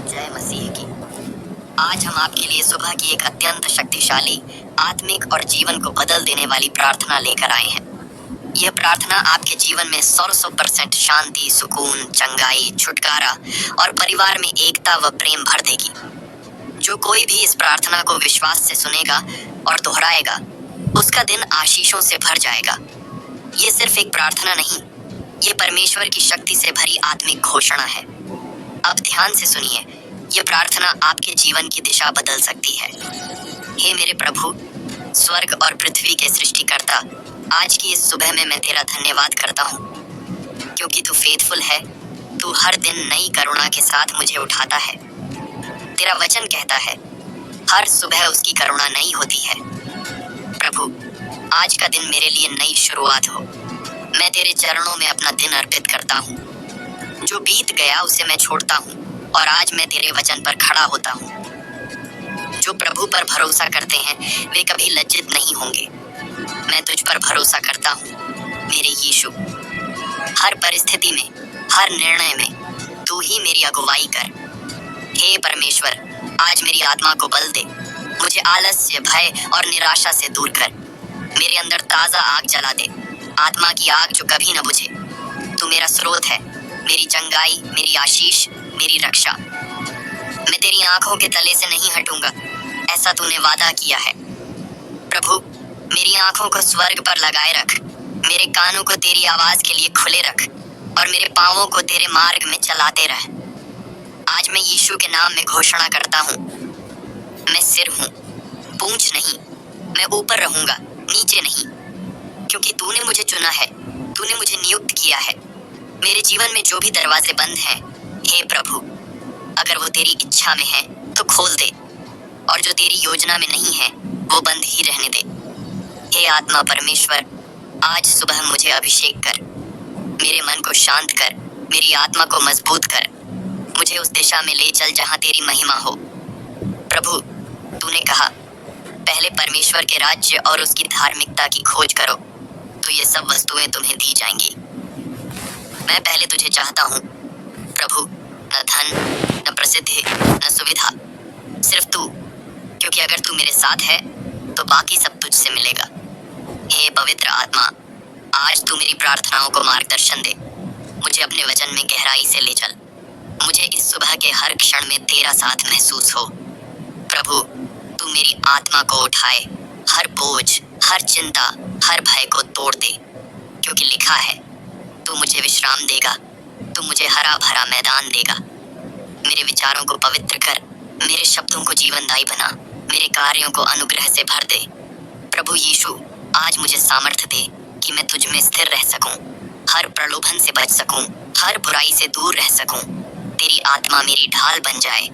जय मसीह की। आज हम आपके लिए सुबह की एक अत्यंत शक्तिशाली, आत्मिक और जीवन को बदल देने वाली प्रार्थना लेकर आए हैं। यह प्रार्थना आपके जीवन में 100% शांति, सुकून, चंगाई, छुटकारा और परिवार में एकता व प्रेम भर देगी। जो कोई भी इस प्रार्थना को विश्वास से सुनेगा और दोहराएगा, उसका दिन आशीषों से भर जाएगा। ये सिर्फ एक प्रार्थना नहीं, ये परमेश्वर की शक्ति से भरी आत्मिक घोषणा है। अब ध्यान से सुनिए, ये प्रार्थना आपके जीवन की दिशा बदल सकती है। हे मेरे प्रभु, स्वर्ग और पृथ्वी के सृष्टिकर्ता, आज की इस सुबह में मैं तेरा धन्यवाद करता हूँ, क्योंकि तू फेथफुल है। तू हर दिन नई करुणा के साथ मुझे उठाता है। तेरा वचन कहता है, हर सुबह उसकी करुणा नई होती है। प्रभु, आज का दिन मेरे लिए नई शुरुआत हो। मैं तेरे चरणों में अपना दिन अर्पित करता हूँ। जो बीत गया उसे मैं छोड़ता हूँ और आज मैं तेरे वचन पर खड़ा होता हूँ। जो प्रभु पर भरोसा करते हैं वे कभी लज्जित नहीं होंगे। मैं तुझ पर भरोसा करता हूँ, मेरे यीशु। हर परिस्थिति में, हर निर्णय में तू ही मेरी अगुवाई कर। हे परमेश्वर, आज मेरी आत्मा को बल दे। मुझे आलस्य, भय और निराशा से दूर कर। मेरे अंदर ताज़ा आग जला दे, आत्मा की आग जो कभी न बुझे। तू मेरा स्रोत है, मेरी चंगाई, मेरी आशीष, मेरी रक्षा। मैं तेरी आंखों के तले से नहीं हटूंगा, ऐसा तूने वादा किया है। प्रभु, मेरी आंखों को स्वर्ग पर लगाए रख, मेरे कानों को तेरी आवाज के लिए खुले रख और मेरे पांवों को तेरे मार्ग में चलाते रह। आज मैं यीशु के नाम में घोषणा करता हूँ, मैं सिर हूँ, पूंछ नहीं। मैं ऊपर रहूंगा, नीचे नहीं, क्योंकि तूने मुझे चुना है, तूने मुझे नियुक्त किया है। मेरे जीवन में जो भी दरवाजे बंद हैं, हे प्रभु, अगर वो तेरी इच्छा में है तो खोल दे, और जो तेरी योजना में नहीं है वो बंद ही रहने दे। हे आत्मा परमेश्वर, आज सुबह मुझे अभिषेक कर, मेरे मन को शांत कर, मेरी आत्मा को मजबूत कर। मुझे उस दिशा में ले चल जहाँ तेरी महिमा हो। प्रभु, तूने कहा, पहले परमेश्वर के राज्य और उसकी धार्मिकता की खोज करो, तो ये सब वस्तुएं तुम्हें दी जाएंगी। मैं पहले तुझे चाहता हूँ प्रभु, न धन, न प्रसिद्धि, न सुविधा, सिर्फ तू, क्योंकि अगर तू मेरे साथ है तो बाकी सब तुझसे मिलेगा। हे पवित्र आत्मा, आज तू मेरी प्रार्थनाओं को मार्गदर्शन दे, मुझे अपने वचन में गहराई से ले चल। मुझे इस सुबह के हर क्षण में तेरा साथ महसूस हो। प्रभु, तू मेरी आत्मा को उठाए, हर बोझ, हर चिंता, हर भय को तोड़ दे, क्योंकि लिखा है, तू मुझे विश्राम देगा, तू मुझे हरा भरा मैदान देगा। मेरे विचारों को पवित्र कर, मेरे शब्दों को जीवनदायी बना, मेरे कार्यों को अनुग्रह से भर दे। प्रभु यीशु, आज मुझे सामर्थ्य दे कि मैं तुझ में स्थिर रह सकूं, हर प्रलोभन से बच सकूं, हर बुराई से दूर रह सकूं। तेरी आत्मा मेरी ढाल बन जाए,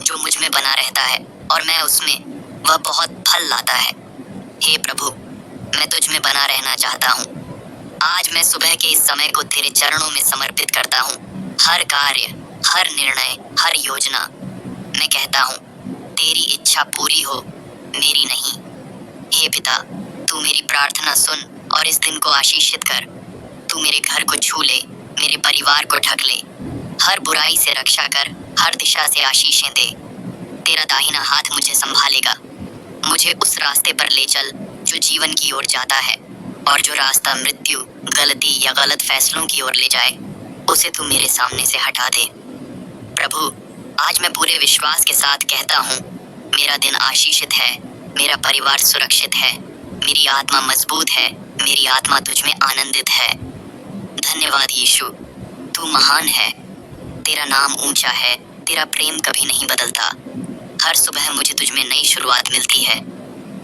जो मुझ में बना रहता है और मैं उसमें, वह बहुत फल लाता है। हे प्रभु, मैं तुझ में बना रहना चाहता हूँ। आज मैं सुबह के इस समय को तेरे चरणों में समर्पित करता हूँ। हर कार्य, हर निर्णय, हर योजना, मैं कहता हूँ, तेरी इच्छा पूरी हो, मेरी नहीं। हे पिता, तू मेरी प्रार्थना सुन और इस दिन को आशीषित कर। तू मेरे घर को छू ले, मेरे परिवार को ढक ले, हर बुराई से रक्षा कर, हर दिशा से आशीषें दे। तेरा दाहिना हाथ मुझे संभालेगा, मुझे उस रास्ते पर ले चल जो जीवन की ओर जाता है, और जो रास्ता मृत्यु, गलती या गलत फैसलों की ओर ले जाए, उसे तू मेरे सामने से हटा दे। प्रभु, आज मैं पूरे विश्वास के साथ कहता हूँ, मेरा दिन आशीषित है, मेरा परिवार सुरक्षित है, मेरी आत्मा मजबूत है, मेरी आत्मा तुझ में आनंदित है। धन्यवाद यीशु, तू महान है, तेरा नाम ऊंचा है, तेरा प्रेम कभी नहीं बदलता। हर सुबह मुझे तुझ में नई शुरुआत मिलती है।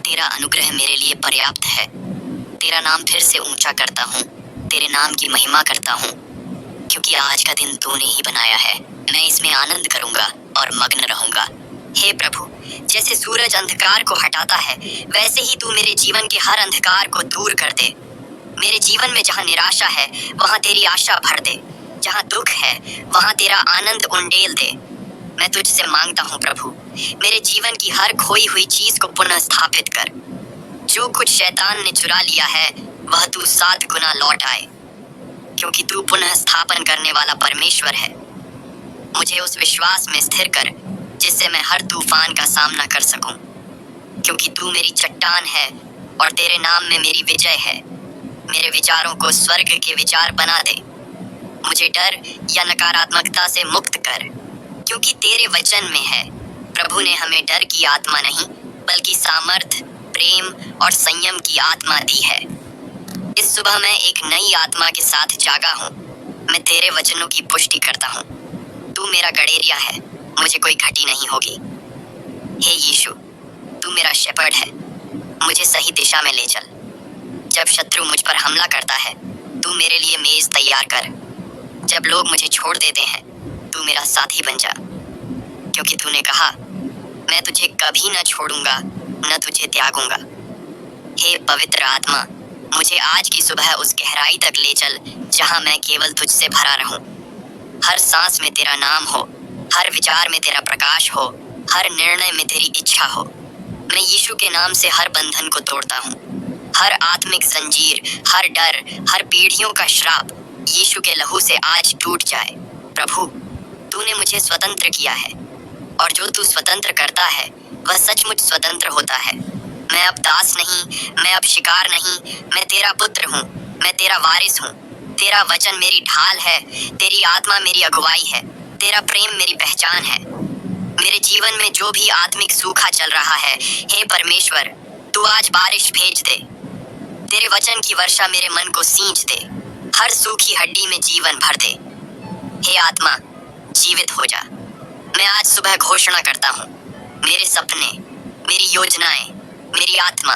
तेरा अनुग्रह मेरे लिए पर्याप्त है। तेरा नाम फिर से ऊंचा करता हूँ, तेरे नाम की महिमा करता हूँ, क्योंकि आज का दिन तूने ही बनाया है। मैं इसमें आनंद करूंगा और मग्न रहूंगा। हे प्रभु, जैसे सूरज अंधकार को हटाता है, वैसे ही तू मेरे जीवन के हर अंधकार को दूर कर दे। मेरे जीवन में जहाँ निराशा है, वहाँ तेरी आशा भर दे। जहाँ दुख है, वहाँ तेरा आनंद उंडेल दे। मैं तुझसे मांगता हूँ प्रभु, मेरे जीवन की हर खोई हुई चीज को पुनः स्थापित कर। जो कुछ शैतान ने चुरा लिया है, वह तू 7 गुना लौट आए, क्योंकि तू पुनः स्थापन करने वाला परमेश्वर है। मुझे उस विश्वास में स्थिर कर जिससे मैं हर तूफान का सामना कर सकूं, क्योंकि तू मेरी चट्टान है और तेरे नाम में मेरी विजय है। मेरे विचारों को स्वर्ग के विचार बना दे। मुझे डर या नकारात्मकता से मुक्त कर, क्योंकि तेरे वचन में है, प्रभु ने हमें डर की आत्मा नहीं बल्कि सामर्थ, प्रेम और संयम की आत्मा दी है। इस सुबह मैं एक नई आत्मा के साथ जागा हूँ। मैं तेरे वचनों की पुष्टि करता हूँ। तू मेरा गड़ेरिया है, मुझे कोई घटी नहीं होगी। हे यीशु, तू मेरा शेपर्ड है, मुझे सही दिशा में ले चल। जब शत्रु मुझ पर हमला करता है, तू मेरे लिए मेज तैयार कर। जब लोग मुझे छोड़ देते हैं, तू मेरा साथी बन जा, क्योंकि तूने कहा, मैं तुझे कभी न छोड़ूंगा न तुझे त्यागूंगा। हे पवित्र आत्मा, मुझे आज की सुबह उस गहराई तक ले चल जहां मैं केवल तुझसे भरा रहूं। हर सांस में तेरा नाम हो, हर विचार में तेरा प्रकाश हो, हर निर्णय में तेरी इच्छा हो। मैं यीशु के नाम से हर बंधन को तोड़ता हूँ। हर आत्मिक जंजीर, हर डर, हर पीढ़ियों का श्राप यीशु के लहू से आज टूट जाए। प्रभु, तूने मुझे स्वतंत्र किया है, और जो तू स्वतंत्र करता है वह सचमुच स्वतंत्र होता है। मैं अब दास नहीं, मैं अब शिकार नहीं, मैं तेरा पुत्र हूँ, मैं तेरा वारिस हूँ। तेरा वचन मेरी ढाल है, तेरी आत्मा मेरी अगुवाई है, तेरा प्रेम मेरी पहचान है। मेरे जीवन में जो भी आत्मिक सूखा चल रहा है, हे परमेश्वर, तू आज बारिश भेज दे। तेरे वचन की वर्षा मेरे मन को सींच दे, हर सूखी हड्डी में जीवन भर दे। हे आत्मा, जीवित हो जा। मैं आज सुबह घोषणा करता हूँ, मेरे सपने, मेरी योजनाएं, मेरी आत्मा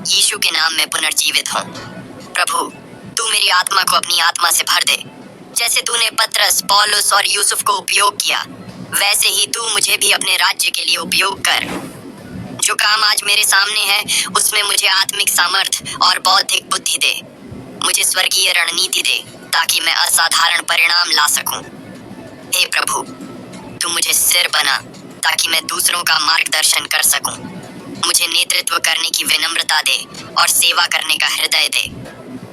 यीशु के नाम में पुनर्जीवित हों। प्रभु, तू मेरी आत्मा को अपनी आत्मा से भर दे। जैसे तूने पतरस, पौलुस और यूसुफ को उपयोग किया, वैसे ही तू मुझे भी अपने राज्य के लिए उपयोग कर। जो काम आज मेरे सामने है, उसमें मुझे आत्मिक सामर्थ और बौद्धिक बुद्धि दे। मुझे स्वर्गीय रणनीति दे, ताकि मैं असाधारण परिणाम ला सकूं। हे प्रभु, तू मुझे सिर बना, ताकि मैं दूसरों का मार्गदर्शन कर सकूं। मुझे नेतृत्व करने की विनम्रता दे और सेवा करने का हृदय दे।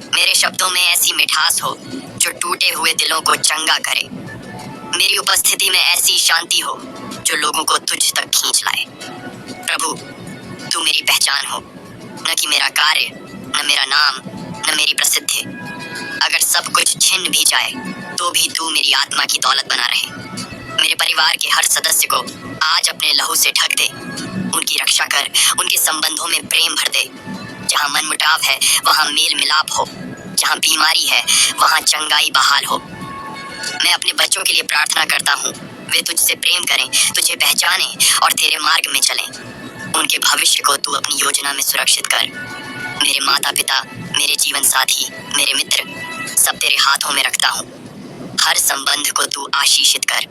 मेरे शब्दों में ऐसी मिठास हो जो टूटे हुए दिलों को चंगा करे। मेरी उपस्थिति में ऐसी शांति हो जो लोगों को तुझ तक खींच लाए। प्रभु, तू मेरी पहचान हो, न कि मेरा कार्य, न मेरा नाम, न मेरी प्रसिद्धि। अगर सब कुछ छिन भी जाए, तो भी तू मेरी आत्मा की दौलत बना रहे। मेरे परिवार के हर सदस्य को आज अपने लहू से ढक दे। उनकी रक्षा कर, उनके संबंधों में प्रेम भर दे। जहाँ मनमुटाव है, वहाँ मेल मिलाप हो। जहाँ बीमारी है, वहाँ चंगाई बहाल हो। मैं अपने बच्चों के लिए प्रार्थना करता हूँ, वे तुझसे प्रेम करें, तुझे पहचानें और तेरे मार्ग में चलें। उनके भविष्य को तू अपनी योजना में सुरक्षित कर। मेरे माता पिता, मेरे जीवन साथी, मेरे मित्र, सब तेरे हाथों में रखता हूँ। हर संबंध को तू आशीषित कर।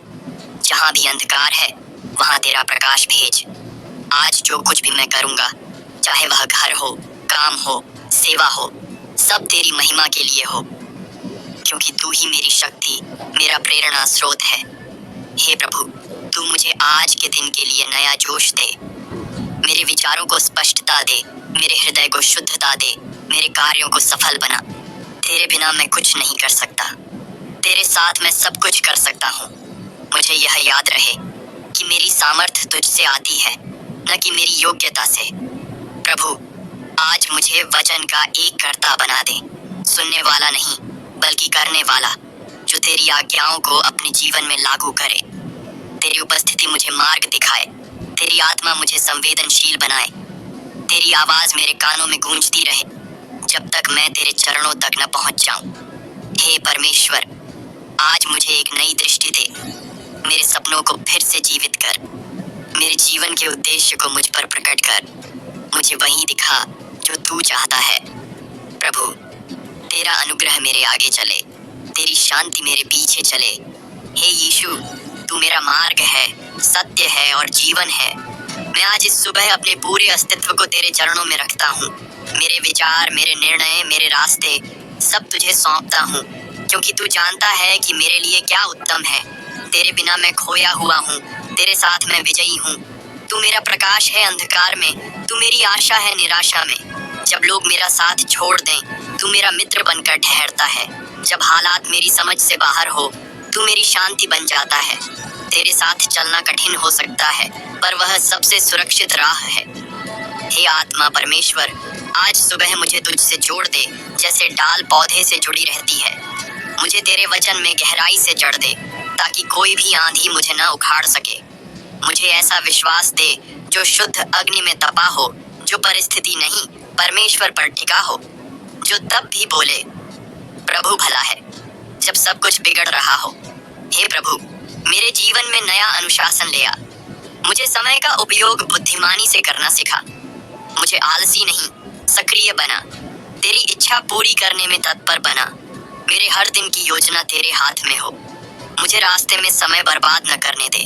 जहाँ भी अंधकार है, वहाँ तेरा प्रकाश भेज। आज जो कुछ भी मैं करूँगा, चाहे वह घर हो, काम हो, सेवा हो, सब तेरी महिमा के लिए हो, क्योंकि तू ही मेरी शक्ति, मेरा प्रेरणा स्रोत है। हे प्रभु, तू मुझे आज के दिन के लिए नया जोश दे। मेरे विचारों को स्पष्टता दे, मेरे हृदय को शुद्धता दे, मेरे कार्यों को सफल बना। तेरे बिना मैं कुछ नहीं कर सकता, तेरे साथ मैं सब कुछ कर सकता हूँ। मुझे यह याद रहे कि मेरी सामर्थ्य तुझसे आती है, न कि मेरी योग्यता से। प्रभु, आज मुझे वचन का एक कर्ता बना दे, सुनने वाला नहीं बल्कि करने वाला, जो तेरी आज्ञाओं को अपने जीवन में लागू करे। तेरी उपस्थिति मुझे मार्ग दिखाए, तेरी आत्मा मुझे संवेदनशील बनाए। तेरी आवाज मेरे कानों में गूंजती रहे, जब तक मैं तेरे चरणों तक न पहुंच जाऊं। हे परमेश्वर, आज मुझे एक नई दृष्टि दे, मेरे सपनों को फिर से जीवित कर। मेरे जीवन के उद्देश्य को मुझ पर प्रकट कर। मुझे वही दिखा जो तू चाहता है। प्रभु, तेरा अनुग्रह मेरे आगे चले, तेरी शांति मेरे पीछे चले। हे यीशु, तू मेरा मार्ग है, सत्य है और जीवन है। मैं आज इस सुबह अपने पूरे अस्तित्व को तेरे चरणों में रखता हूँ। मेरे विचार, मेरे निर्णय, मेरे रास्ते सब तुझे सौंपता हूँ, क्योंकि तू जानता है कि मेरे लिए क्या उत्तम है। तेरे बिना मैं खोया हुआ हूँ, तेरे साथ मैं विजयी हूँ। तू मेरा प्रकाश है अंधकार में, तू मेरी आशा है निराशा में। जब लोग मेरा साथ छोड़ दें, तू मेरा मित्र बनकर ठहरता है। जब हालात मेरी समझ से बाहर हो, तू मेरी शांति बन जाता है। तेरे साथ चलना कठिन हो सकता है, पर वह सबसे सुरक्षित राह है। हे आत्मा परमेश्वर, आज सुबह मुझे तुझसे जोड़ दे, जैसे डाल पौधे से जुड़ी रहती है। मुझे तेरे वचन में गहराई से जड़ दे, ताकि कोई भी आंधी मुझे न उखाड़ सके। मुझे ऐसा विश्वास दे जो शुद्ध अग्नि में तपा हो, जो परिस्थिति नहीं परमेश्वर पर टिका हो, जो तब भी बोले प्रभु भला है जब सब कुछ बिगड़ रहा हो। हे प्रभु, मेरे जीवन में नया अनुशासन ले आ। मुझे समय का उपयोग बुद्धिमानी से करना सिखा। मुझे आलसी नहीं, सक्रिय बना। तेरी इच्छा पूरी करने में तत्पर बना। मेरे हर दिन की योजना तेरे हाथ में हो। मुझे रास्ते में समय बर्बाद न करने दे।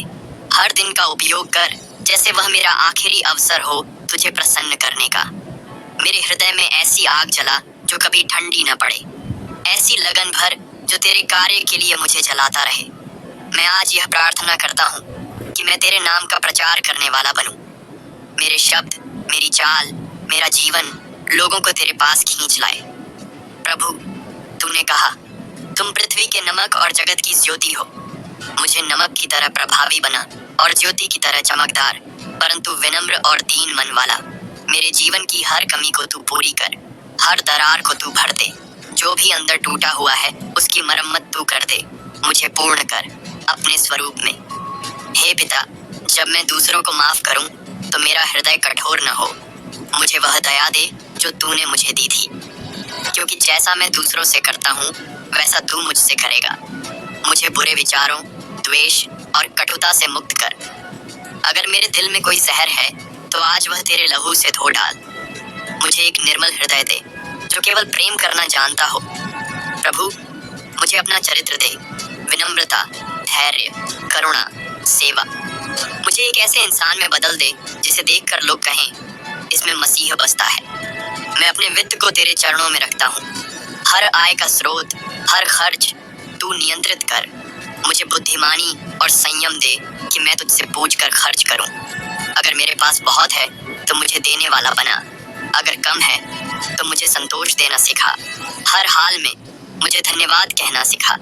हर दिन का उपयोग कर जैसे वह मेरा आखिरी अवसर हो तुझे प्रसन्न करने का। मेरे हृदय में ऐसी आग जला जो कभी ठंडी न पड़े। ऐसी लगन भर जो तेरे कार्य के लिए मुझे जलाता रहे। मैं आज यह प्रार्थना करता हूँ कि मैं तेरे नाम का प्रचार करने वाला बनूं। मेरे शब्द, मेरी चाल, मेरा जीवन लोगों को तेरे पास खींच लाए। प्रभु, तूने कहा तुम पृथ्वी के नमक और जगत की ज्योति हो। मुझे नमक की तरह प्रभावी बना और ज्योति की तरह चमकदार, परंतु विनम्र और दीन मन वाला। मेरे जीवन की हर कमी को तू पूरी कर, हर दरार को तू भर दे। जो भी अंदर टूटा हुआ है उसकी मरम्मत तू कर दे। मुझे पूर्ण कर अपने स्वरूप में। हे पिता, जब मैं दूसरों को माफ करूं तो मेरा हृदय कठोर न हो। मुझे वह दया दे जो तूने मुझे दी थी, क्योंकि जैसा मैं दूसरों से करता हूँ वैसा तू मुझसे करेगा। मुझे बुरे विचारों, द्वेष और कटुता से मुक्त कर। अगर मेरे दिल में कोई जहर है तो आज वह तेरे लहू से धो डाल। मुझे एक निर्मल हृदय दे जो केवल प्रेम करना जानता हो। प्रभु, मुझे अपना चरित्र दे, विनम्रता, धैर्य, करुणा, सेवा। मुझे एक ऐसे इंसान में बदल दे जिसे देखकर लोग कहें इसमें मसीह बसता है। मैं अपने वित्त को तेरे चरणों में रखता हूँ। हर आय का स्रोत, हर खर्च तू नियंत्रित कर। मुझे बुद्धिमानी और संयम दे कि मैं तुझसे पूछ कर खर्च करूं। अगर मेरे पास बहुत है तो मुझे देने वाला बना, अगर कम है तो मुझे संतोष देना सिखा। हर हाल में मुझे धन्यवाद कहना सिखा।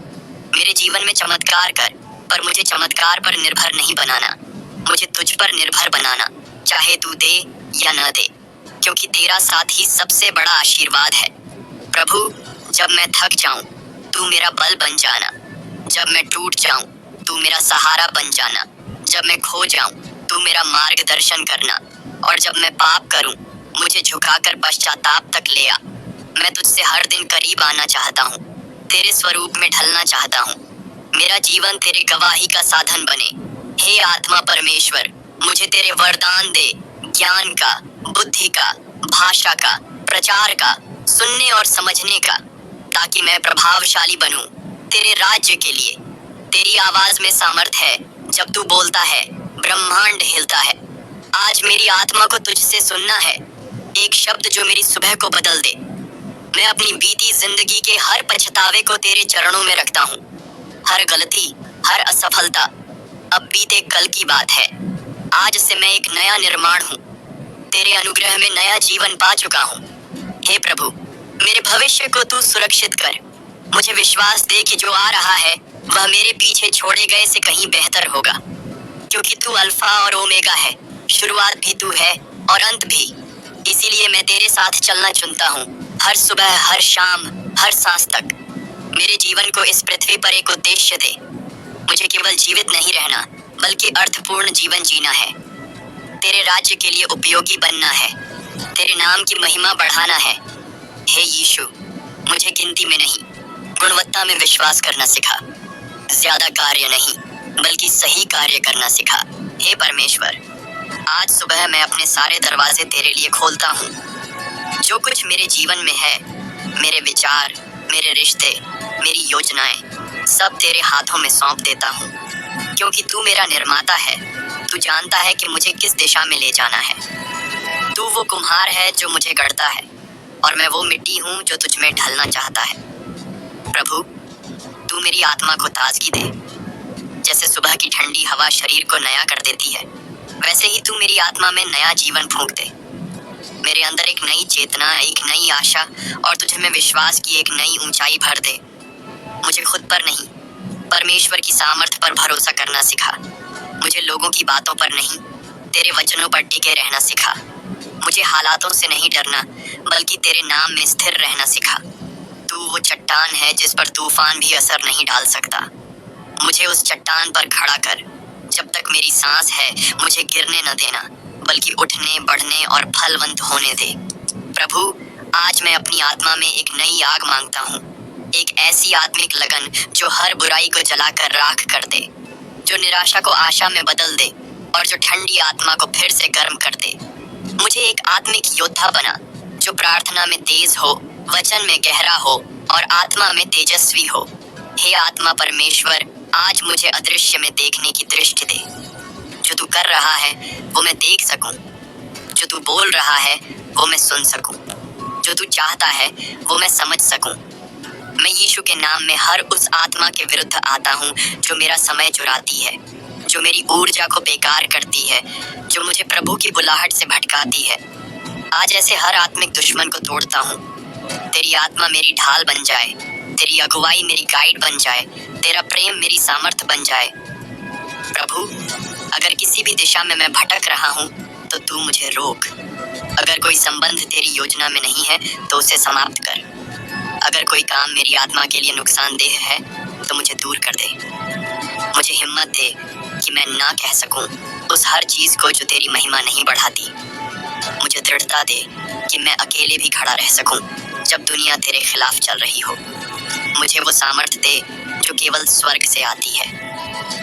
मेरे जीवन में चमत्कार कर, पर मुझे चमत्कार पर निर्भर नहीं बनाना। मुझे तुझ पर निर्भर बनाना, चाहे तू दे या न दे, क्योंकि तेरा साथ ही सबसे बड़ा आशीर्वाद है। प्रभु, जब मैं थक जाऊं तू मेरा बल बन जाना। जब मैं टूट जाऊं तू मेरा सहारा बन जाना। जब मैं खो जाऊं तू मेरा मार्गदर्शन करना। और जब मैं पाप करूं मुझे झुकाकर पश्चाताप तक ले आ। मैं तुझसे हर दिन करीब आना चाहता हूँ, तेरे स्वरूप में ढलना चाहता हूँ। मेरा जीवन तेरे गवाही का साधन बने। हे आत्मा परमेश्वर, मुझे तेरे वरदान दे, ज्ञान का, बुद्धि का, भाषा का, प्रचार का, सुनने और समझने का, ताकि मैं प्रभावशाली बनूं तेरे राज्य के लिए। तेरी आवाज में सामर्थ है। जब तू बोलता है ब्रह्मांड हिलता है। आज मेरी आत्मा को तुझसे सुनना है, एक शब्द जो मेरी सुबह को बदल दे। मैं अपनी बीती जिंदगी के हर पछतावे को तेरे चरणों में रखता हूँ। हर गलती, हर असफलता अब बीते कल की बात है। आज से मैं एक नया निर्माण हूँ। तेरे अनुग्रह में नया जीवन पा चुका हूँ। हे प्रभु, मेरे भविष्य को तू सुरक्षित कर। मुझे विश्वास दे कि जो आ रहा है वह मेरे पीछे छोड़े गए से कहीं बेहतर होगा, क्योंकि तू अल्फा और ओमेगा है, शुरुआत भी तू है और अंत भी। इसीलिए मैं तेरे साथ चलना चुनता हूँ, हर सुबह, हर शाम, हर सांस तक। मेरे जीवन को इस पृथ्वी पर एक उद्देश्य दे। मुझे केवल जीवित नहीं रहना, बल्कि अर्थपूर्ण जीवन जीना है। तेरे राज्य के लिए उपयोगी बनना है, तेरे नाम की महिमा बढ़ाना है। हे यीशु, मुझे गिनती में नहीं, गुणवत्ता में विश्वास करना सिखा। ज्यादा कार्य नहीं, बल्कि सही कार्य करना सिखा। हे परमेश्वर, आज सुबह मैं अपने सारे दरवाजे तेरे लिए खोलता हूँ। जो कुछ मेरे जीवन में है, मेरे विचार, मेरे रिश्ते, मेरी योजनाएं, सब तेरे हाथों में सौंप देता हूँ, क्योंकि तू मेरा निर्माता है। तू जानता है कि मुझे किस दिशा में ले जाना है। तू वो कुम्हार है जो मुझे गढ़ता है, और मैं वो मिट्टी हूँ जो तुझ में ढलना चाहता है। प्रभु, तू मेरी आत्मा को ताजगी दे। जैसे सुबह की ठंडी हवा शरीर को नया कर देती है, वैसे ही तू मेरी आत्मा में नया जीवन फूंक दे। मेरे अंदर एक नई चेतना, एक नई आशा और तुझे में विश्वास की एक नई ऊंचाई भर दे। मुझे खुद पर नहीं, परमेश्वर की सामर्थ्य पर भरोसा करना सिखा। मुझे लोगों की बातों पर नहीं, तेरे वचनों पर टिके रहना सिखा। मुझे हालातों से नहीं डरना, बल्कि तेरे नाम में स्थिर रहना सिखा। तू वो चट्टान है जिस पर तूफान भी असर नहीं डाल सकता। मुझे उस चट्टान पर खड़ा कर। जब तक मेरी सांस है, मुझे गिरने न देना, बल्कि उठने, बढ़ने और फलवंत होने दे। प्रभु, आज मैं अपनी आत्मा में एक नई आग मांगता हूँ, एक ऐसी आत्मिक लगन जो हर बुराई को जलाकर राख कर दे, जो निराशा को आशा में बदल दे और जो ठंडी आत्मा को फिर से गर्म कर दे। मुझे एक आत्मिक योद्धा बना, जो प्रार्थना में तेज हो, वचन में गहरा हो और आत्मा में तेजस्वी हो। हे आत्मा परमेश्वर, आज मुझे अदृश्य में देखने की दृष्टि दे। जो तू कर रहा है वो मैं देख सकूं, जो तू बोल रहा है वो मैं सुन सकूं, जो तू चाहता है वो मैं समझ सकूं। मैं यीशु के नाम में हर उस आत्मा के विरुद्ध आता हूँ जो मेरा समय चुराती है, जो मेरी ऊर्जा को बेकार करती है, जो मुझे प्रभु की बुलाहट से भटकाती है। आज ऐसे हर आत्मिक दुश्मन को तोड़ता हूँ। तेरी आत्मा मेरी ढाल बन जाए, तेरी अगुवाई मेरी गाइड बन जाए, तेरा प्रेम मेरी सामर्थ बन जाए। प्रभु, अगर किसी भी दिशा में मैं भटक रहा हूँ तो तू मुझे रोक। अगर कोई संबंध तेरी योजना में नहीं है तो उसे समाप्त कर। अगर कोई काम मेरी आत्मा के लिए नुकसानदेह है तो मुझे दूर कर दे। मुझे हिम्मत दे कि मैं ना कह सकूं उस हर चीज को जो तेरी महिमा नहीं बढ़ाती। मुझे दृढ़ता दे कि मैं अकेले भी खड़ा रह सकूं जब दुनिया तेरे खिलाफ चल रही हो। मुझे वो सामर्थ्य दे जो केवल स्वर्ग से आती है।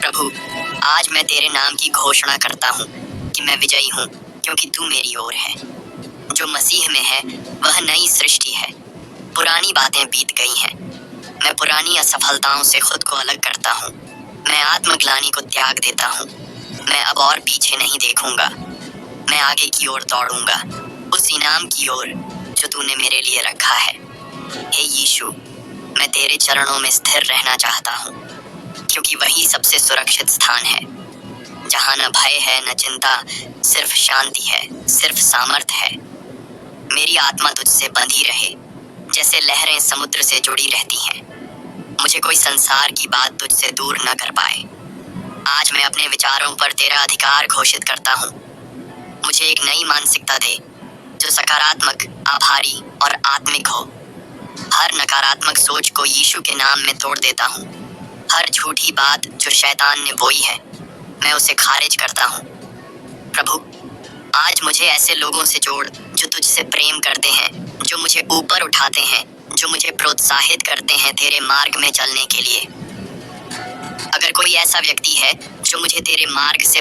प्रभु, आज मैं तेरे नाम की घोषणा करता हूँ कि मैं विजयी हूँ, क्योंकि तू मेरी ओर है। जो मसीह में है वह नई सृष्टि है। पुरानी बातें बीत गई हैं। मैं पुरानी असफलताओं से खुद को अलग करता हूँ। मैं आत्मग्लानि को त्याग देता हूँ। मैं अब और पीछे नहीं देखूंगा। मैं आगे की ओर दौड़ूंगा, उस इनाम की ओर जो तूने मेरे लिए रखा है। हे यीशु, मैं तेरे चरणों में स्थिर रहना चाहता हूँ, क्योंकि वही सबसे सुरक्षित स्थान है, जहाँ न भय है न चिंता, सिर्फ शांति है, सिर्फ सामर्थ है। मेरी आत्मा तुझसे बंधी रहे, जैसे लहरें समुद्र से जुड़ी रहती हैं। मुझे कोई संसार की बात तुझसे दूर न कर पाए। आज मैं अपने विचारों पर तेरा अधिकार घोषित करता हूँ। मुझे एक नई मानसिकता दे जो सकारात्मक, आभारी और आत्मिक हो। हर नकारात्मक सोच को यीशु के नाम में तोड़ देता हूँ। हर झूठी बात जो शैतान ने बोई है, मैं उसे खारिज करता हूँ। प्रभु, आज मुझे ऐसे लोगों से जोड़ जो तुझसे प्रेम करते हैं, जो मुझे ऊपर उठाते हैं, जो मुझे प्रोत्साहित करते हैं तेरे मार्ग में चलने के लिए। अगर कोई ऐसा व्यक्ति है जो मुझे तेरे मार्ग से